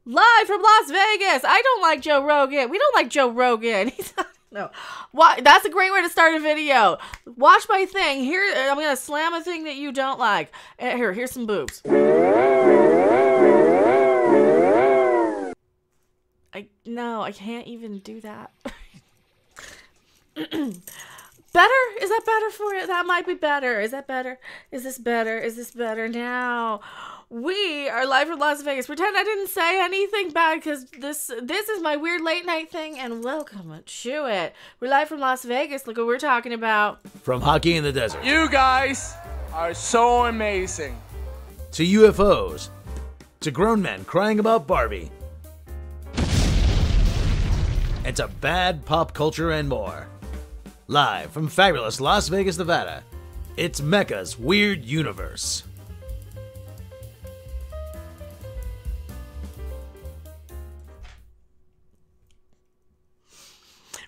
Live from Las Vegas. I don't like Joe Rogan. We don't like Joe Rogan. He's not, no. Why? That's a great way to start a video. Watch my thing. Here, I'm going to slam a thing that you don't like. Here's some boobs. No, I can't even do that. Better? Is that better for you? That might be better. Is that better? Is this better? Is this better now? We are live from Las Vegas. Pretend I didn't say anything bad because this is my weird late night thing, and welcome to it. We're live from Las Vegas. Look what we're talking about. From hockey in the desert. You guys are so amazing. To UFOs. To grown men crying about Barbie. And to bad pop culture and more. Live from fabulous Las Vegas, Nevada, it's Mecca's Weird Universe.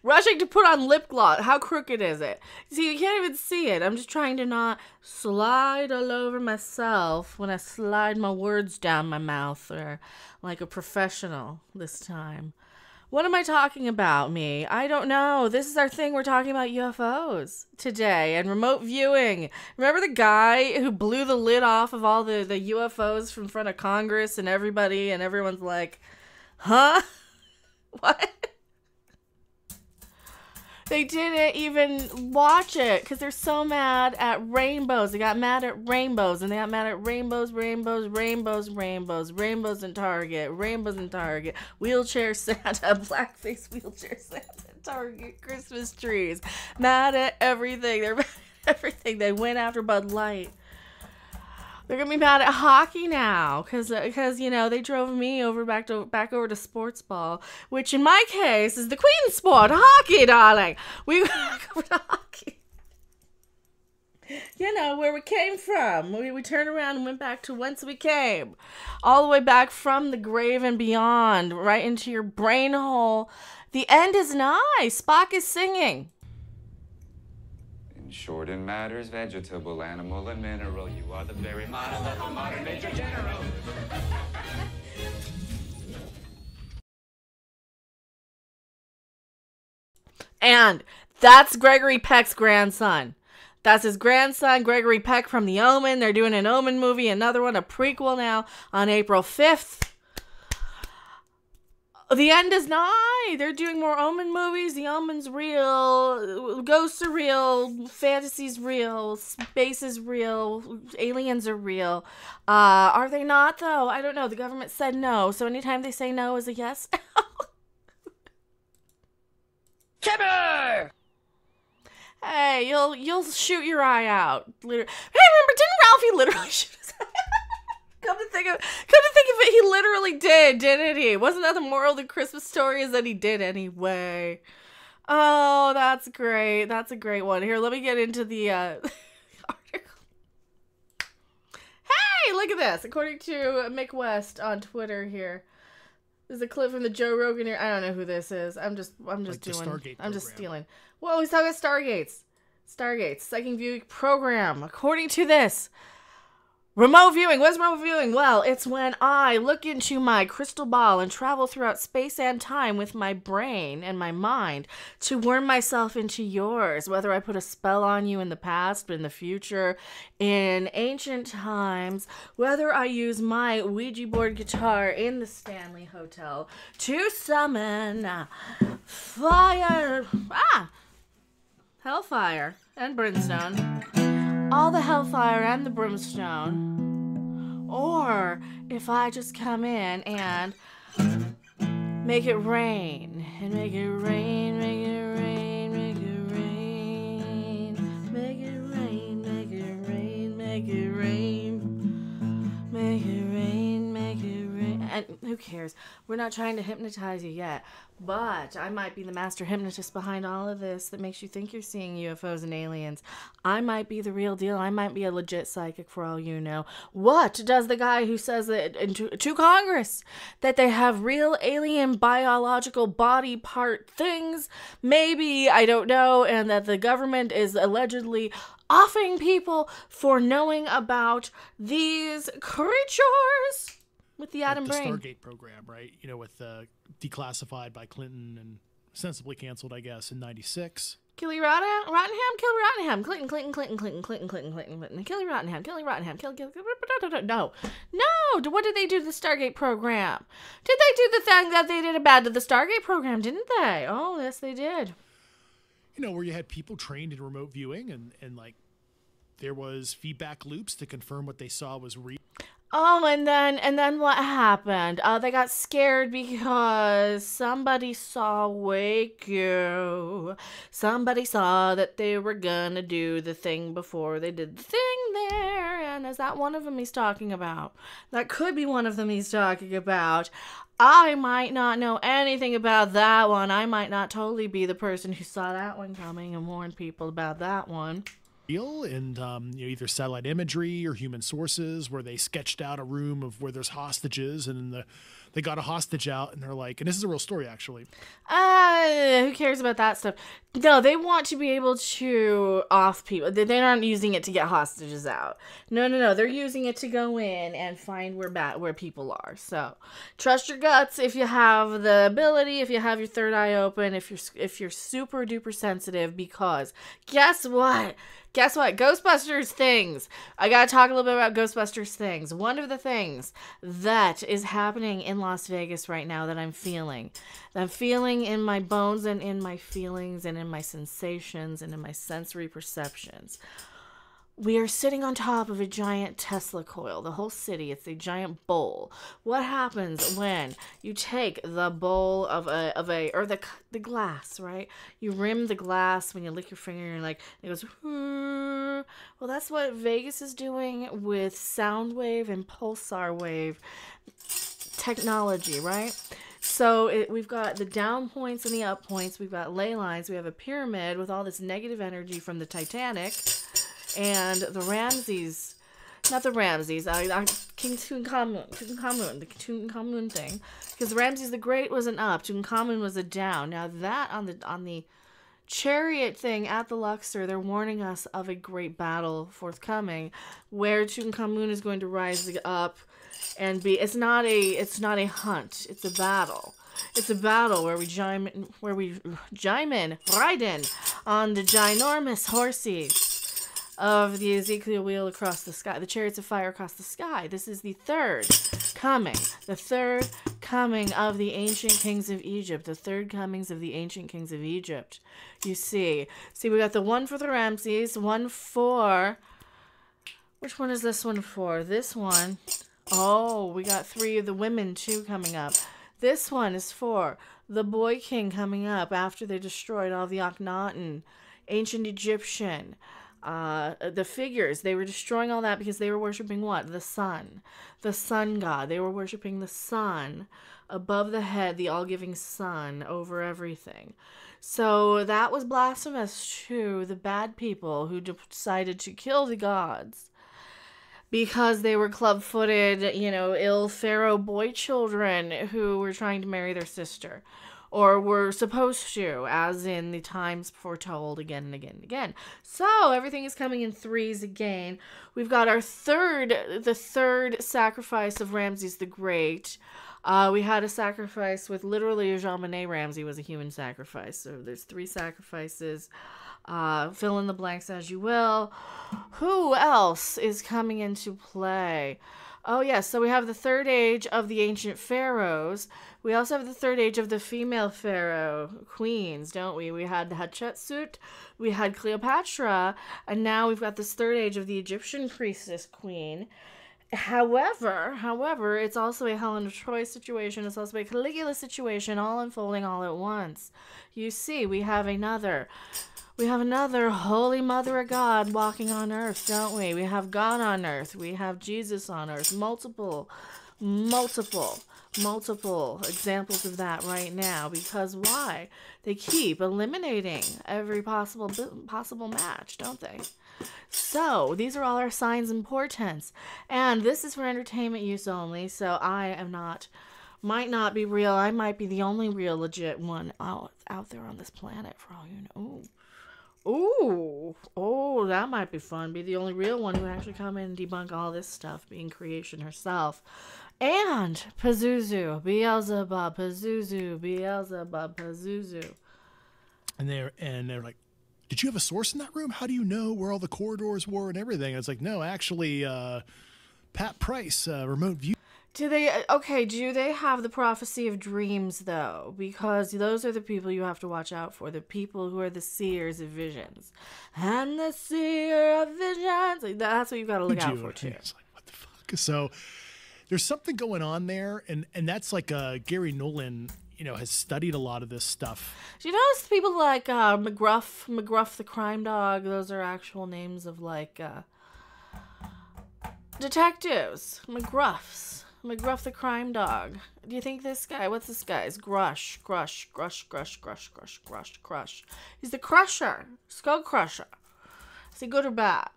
Rushing to put on lip gloss. How crooked is it? See, you can't even see it. I'm just trying to not slide all over myself when I slide my words down my mouth, or like a professional this time. What am I talking about, me? I don't know. This is our thing. We're talking about UFOs today and remote viewing. Remember the guy who blew the lid off of all the UFOs from front of Congress and everybody, and everyone's like, huh? What? They didn't even watch it because they're so mad at rainbows. They got mad at rainbows, and they got mad at rainbows in Target, wheelchair Santa, blackface wheelchair Santa, Target, Christmas trees. Mad at everything. They're mad at everything. They went after Bud Light. They're gonna be mad at hockey now because you know they drove me back over to sports ball, which in my case is the queen sport, hockey, darling. We went back over to hockey. You know, where we came from. We turned around and went back to whence we came, all the way back from the grave and beyond, right into your brain hole. The end is nigh. Spock is singing. Short in matters, vegetable, animal, and mineral. You are the very model of a modern major general. And that's Gregory Peck's grandson. That's his grandson, Gregory Peck from The Omen. They're doing an Omen movie, another one, a prequel now on April 5th. The end is nigh. They're doing more Omen movies. The Omen's real. Ghosts are real. Fantasy's real. Space is real. Aliens are real. Are they not, though? I don't know. The government said no. So anytime they say no is a yes. Kipper! Hey, you'll shoot your eye out. Hey, remember, didn't Ralphie literally shoot his eye out? Come to think of it, he literally did, didn't he? Wasn't that the moral of the Christmas story, is that he did anyway? Oh, that's great. That's a great one. Here, let me get into the article. Hey, look at this. According to Mick West on Twitter here. There's a clip from the Joe Rogan here. I don't know who this is. I'm just stealing. Whoa, he's talking about Stargates. Stargates, psychic viewing program. According to this, remote viewing. What is remote viewing? Well, it's when I look into my crystal ball and travel throughout space and time with my brain and my mind to worm myself into yours. Whether I put a spell on you in the past, in the future, in ancient times, whether I use my Ouija board guitar in the Stanley Hotel to summon fire, hellfire and brimstone. All the hellfire and the brimstone. Or if I just come in and make it rain, and make it rain, make it rain, make it rain, make it rain, make it rain, make it rain, make it rain, make it rain. And who cares? We're not trying to hypnotize you yet. But I might be the master hypnotist behind all of this that makes you think you're seeing UFOs and aliens. I might be the real deal. I might be a legit psychic for all you know. What does the guy who says that to Congress that they have real alien biological body part things, maybe, I don't know, and that the government is allegedly offing people for knowing about these creatures? With the atom the brain. Stargate program, right? You know, with declassified by Clinton and sensibly canceled, I guess, in '96. Killy Rottenham, kill Rottenham, Clinton, Killy Rottenham, No. What did they do to the Stargate program? Did they do the thing that they did bad to the Stargate program, didn't they? Oh, yes, they did. You know, where you had people trained in remote viewing and like, there was feedback loops to confirm what they saw was real. Oh, and then what happened? They got scared because somebody saw Waco. Somebody saw that they were gonna do the thing before they did the thing there. And is that one of them he's talking about? That could be one of them he's talking about. I might not know anything about that one. I might not totally be the person who saw that one coming and warned people about that one. And you know, either satellite imagery or human sources where they sketched out a room of where there's hostages, and they got a hostage out, and they're like, and this is a real story actually. Who cares about that stuff? No, they want to be able to off people. They're not using it to get hostages out. No. They're using it to go in and find where people are. So trust your guts if you have the ability, if you have your third eye open, if you're super duper sensitive, because guess what? Ghostbusters things. I gotta talk a little bit about Ghostbusters things. One of the things that is happening in Las Vegas right now that I'm feeling in my bones and in my feelings and in my sensations and in my sensory perceptions. We are sitting on top of a giant Tesla coil. The whole city, it's a giant bowl. What happens when you take the bowl of the glass, right? You rim the glass when you lick your finger and it goes, well, that's what Vegas is doing with sound wave and pulsar wave technology, right? So we've got the down points and the up points. We've got ley lines. We have a pyramid with all this negative energy from the Titanic. And the Ramses, not the Ramses, King Tutankhamun, the Tutankhamun thing, because Ramses the Great was an up, Tutankhamun was a down. Now that on the chariot thing at the Luxor, they're warning us of a great battle forthcoming, where Tutankhamun is going to rise up and be. It's not a hunt. It's a battle. It's a battle where we ride in on the ginormous horses of the Ezekiel wheel across the sky, the chariots of fire across the sky. This is the third coming of the ancient kings of Egypt, the third comings of the ancient kings of Egypt. You see, we got the one for the Ramses, one for, which one is this one for? This one, oh, we got three of the women too coming up. This one is for the boy king coming up after they destroyed all the Akhenaten, ancient Egyptian. The figures, they were destroying all that because they were worshiping what? The sun god. They were worshiping the sun above the head, the all-giving sun over everything. So that was blasphemous to the bad people who decided to kill the gods because they were club-footed, ill pharaoh boy children who were trying to marry their sister. Or were supposed to, as in the times foretold again and again and again. So everything is coming in threes again. We've got the third sacrifice of Ramses the Great. We had a sacrifice with literally Jean-Monnet Ramsey was a human sacrifice. So there's three sacrifices. Fill in the blanks as you will. Who else is coming into play? Oh, yes. So we have the third age of the ancient pharaohs. We also have the third age of the female pharaoh queens, don't we? We had Hatshepsut, we had Cleopatra, and now we've got this third age of the Egyptian priestess queen. However, it's also a Helen of Troy situation. It's also a Caligula situation, all unfolding all at once. You see, we have another Holy Mother of God walking on earth, don't we? We have God on earth. We have Jesus on earth. Multiple examples of that right now. Because why? They keep eliminating every possible match, don't they? So these are all our signs and portents. And this is for entertainment use only. So might not be real. I might be the only real legit one out there on this planet for all you know. Oh, that might be fun. Be the only real one who actually come in and debunk all this stuff, being creation herself. And Pazuzu, Beelzebub, Pazuzu, Beelzebub, Pazuzu. And they're like, did you have a source in that room? How do you know where all the corridors were and everything? And it's like, no, actually, Pat Price, remote view. Do they have the prophecy of dreams though? Because those are the people you have to watch out for. The people who are the seers of visions. And the seer of visions. Like, that's what you've got to look out for too. It's like, what the fuck? So there's something going on there, and that's like Gary Nolan, has studied a lot of this stuff. Do you notice people like McGruff the crime dog? Those are actual names of like detectives. McGruff the crime dog. Do you think this guy, what's this guy's? Grusch. He's the crusher. Skull crusher. Is he good or bad?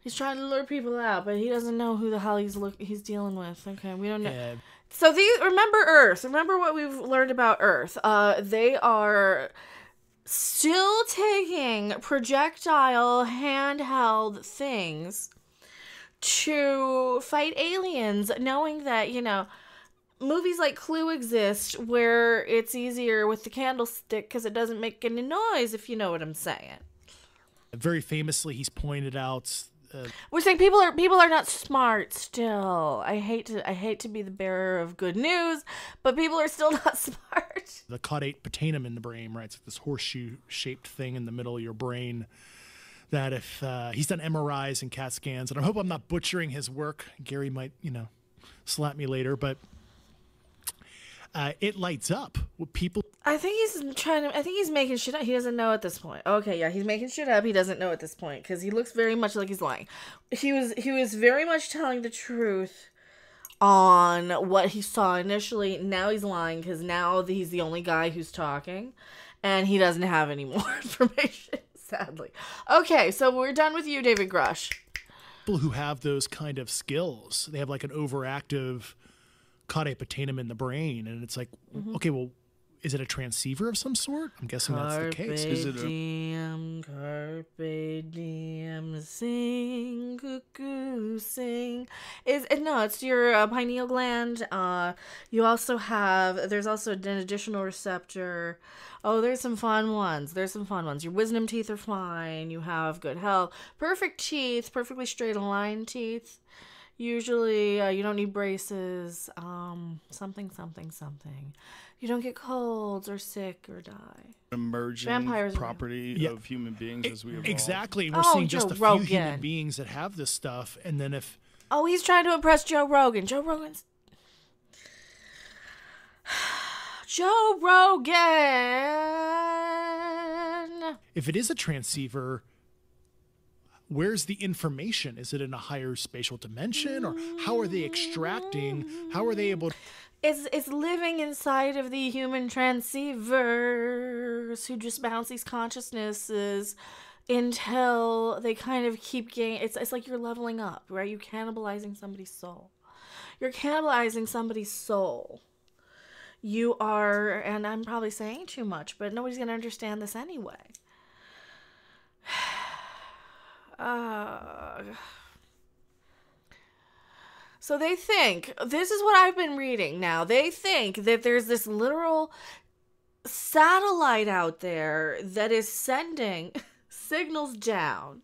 He's trying to lure people out, but he doesn't know who the hell he's dealing with. Okay, we don't know. So remember Earth. Remember what we've learned about Earth. They are still taking projectile handheld things to fight aliens, knowing that, movies like Clue exist where it's easier with the candlestick because it doesn't make any noise, if you know what I'm saying. Very famously, he's pointed out... We're saying people are not smart still. I hate to be the bearer of good news, but people are still not smart. The caudate putamen in the brain, right? It's like this horseshoe-shaped thing in the middle of your brain that if he's done MRIs and CAT scans, and I hope I'm not butchering his work. Gary might, slap me later, but it lights up with people. I think he's making shit up. He doesn't know at this point. Okay, yeah, he's making shit up. He doesn't know at this point because he looks very much like he's lying. He was very much telling the truth on what he saw initially. Now he's lying because now he's the only guy who's talking, and he doesn't have any more information, sadly. Okay, so we're done with you, David Grusch. People who have those kind of skills, they have like an overactive caudate putamen in the brain, and it's like, okay, well, is it a transceiver of some sort? I'm guessing that's the case. Is it Carpe diem, sing, cuckoo, sing. No, it's your pineal gland. There's also an additional receptor. Oh, there's some fun ones. Your wisdom teeth are fine. You have good health. Perfect teeth, perfectly straight aligned teeth. Usually, you don't need braces. Something. You don't get colds or sick or die. Emerging property of human beings as we evolve. Exactly. We're seeing just a few human beings that have this stuff, and then if... Oh, he's trying to impress Joe Rogan. Joe Rogan! If it is a transceiver... Where's the information? Is it in a higher spatial dimension? Or how are they extracting? How are they able to... It's living inside of the human transceivers who just bounce these consciousnesses until they kind of keep getting... It's like you're leveling up, right? You're cannibalizing somebody's soul. You are... And I'm probably saying too much, but nobody's going to understand this anyway. So they think, this is what I've been reading now, they think that there's this literal satellite out there that is sending signals down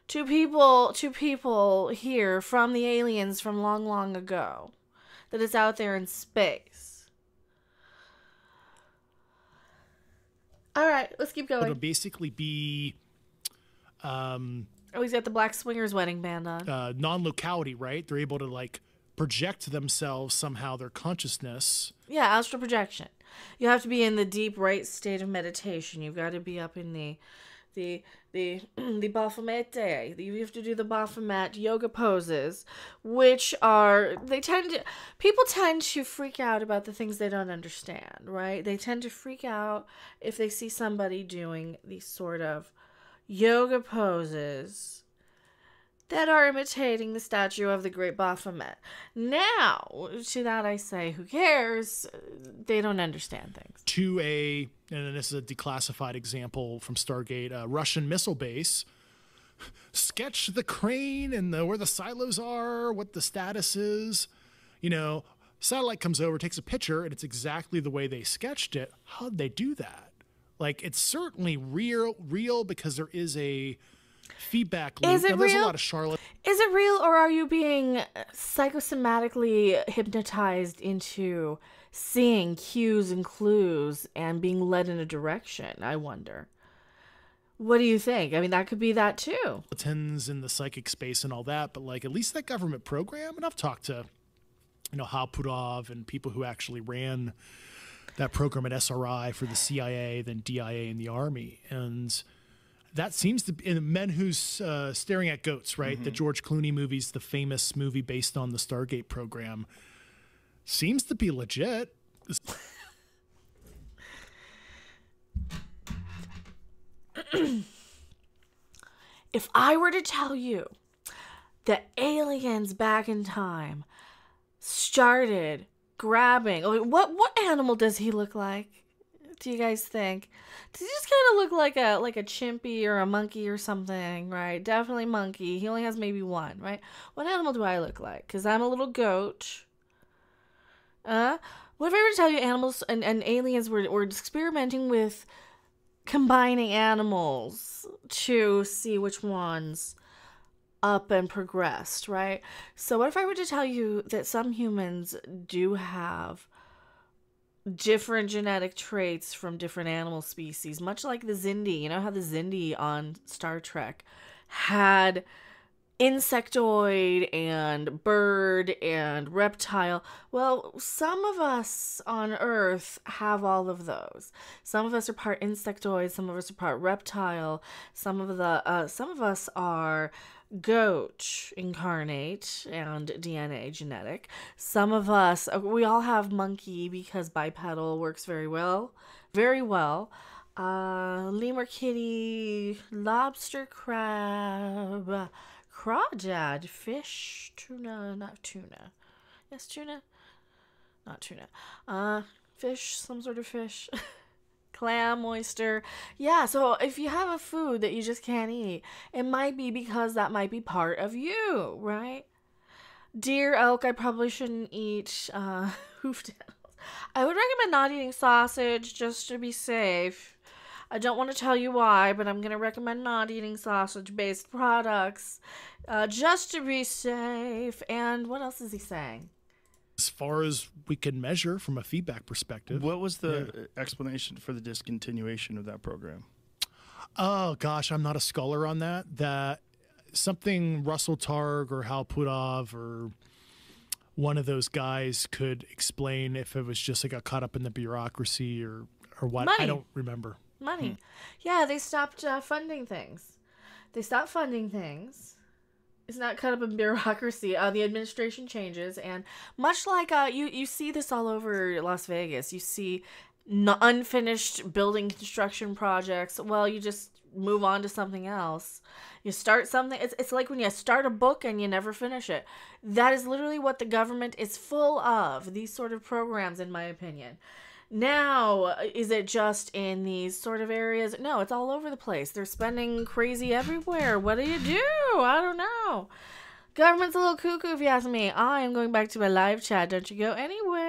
to people here from the aliens from long ago, that it's out there in space. All right, let's keep going. It'll basically be... he's got the Black Swingers wedding band on. Non-locality, right? They're able to like project themselves somehow, their consciousness. Yeah, astral projection. You have to be in the deep right state of meditation. You've got to be up in the Baphomet. You have to do the Baphomet yoga poses, which are people tend to freak out about the things they don't understand, right? They tend to freak out if they see somebody doing these sort of yoga poses that are imitating the statue of the great Baphomet. Now, to that I say, who cares? They don't understand things. And this is a declassified example from Stargate, a Russian missile base sketch the crane and where the silos are, what the status is. You know, satellite comes over, takes a picture, and it's exactly the way they sketched it. How'd they do that? Like, it's certainly real because there is a feedback loop. Is it now, there's real? a lot of Charlotte. Is it real, or are you being psychosomatically hypnotized into seeing cues and clues and being led in a direction? I wonder. What do you think? I mean, that could be that too. In the psychic space and all that, but like at least that government program, and I've talked to, you know, Halpudov and people who actually ran that program at SRI for the CIA, then DIA in the Army, and that seems to be in Men Who's Staring at Goats, right? The George Clooney movie's the famous movie based on the Stargate program. Seems to be legit. If I were to tell you that aliens back in time started grabbing, what animal does he look like? Do you guys think? Does he just kind of look like a chimpy or a monkey or something, right? Definitely monkey. He only has maybe one, right? What animal do I look like? Because I'm a little goat. What if I were to tell you animals and aliens were experimenting with combining animals to see which ones up and progressed, right? So what if I were to tell you that some humans do have different genetic traits from different animal species, much like the Xindi. You know how the Xindi on Star Trek had insectoid and bird and reptile? Well, some of us on Earth have all of those. Some of us are part insectoid, some of us are part reptile, some of us are goat incarnate and DNA genetic. Some of us, we all have monkey because bipedal works very well. Lemur, kitty, lobster, crab, crawdad, fish, tuna, not tuna. Yes, tuna? Not tuna. Fish, some sort of fish. Clam, oyster. Yeah, so if you have a food that you just can't eat, it might be because that might be part of you, right? Deer, elk, I probably shouldn't eat hoofed animals. I would recommend not eating sausage just to be safe. I don't want to tell you why, but I'm going to recommend not eating sausage-based products just to be safe. And what else is he saying? As far as we can measure from a feedback perspective. What was the explanation for the discontinuation of that program? Oh, gosh, I'm not a scholar on that. That something Russell Targ or Hal Puthoff or one of those guys could explain if it was just like got caught up in the bureaucracy or what. Money. I don't remember. Money. Yeah, they stopped funding things. It's not caught up in bureaucracy. The administration changes, and much like you see this all over Las Vegas. You see unfinished building construction projects. Well, you just move on to something else. You start something. It's like when you start a book and you never finish it. That is literally what the government is full of. These sort of programs, in my opinion. Now, is it just in these sort of areas? No, it's all over the place. They're spending crazy everywhere. What do you do? I don't know. Government's a little cuckoo if you ask me. I am going back to my live chat. Don't you go anywhere.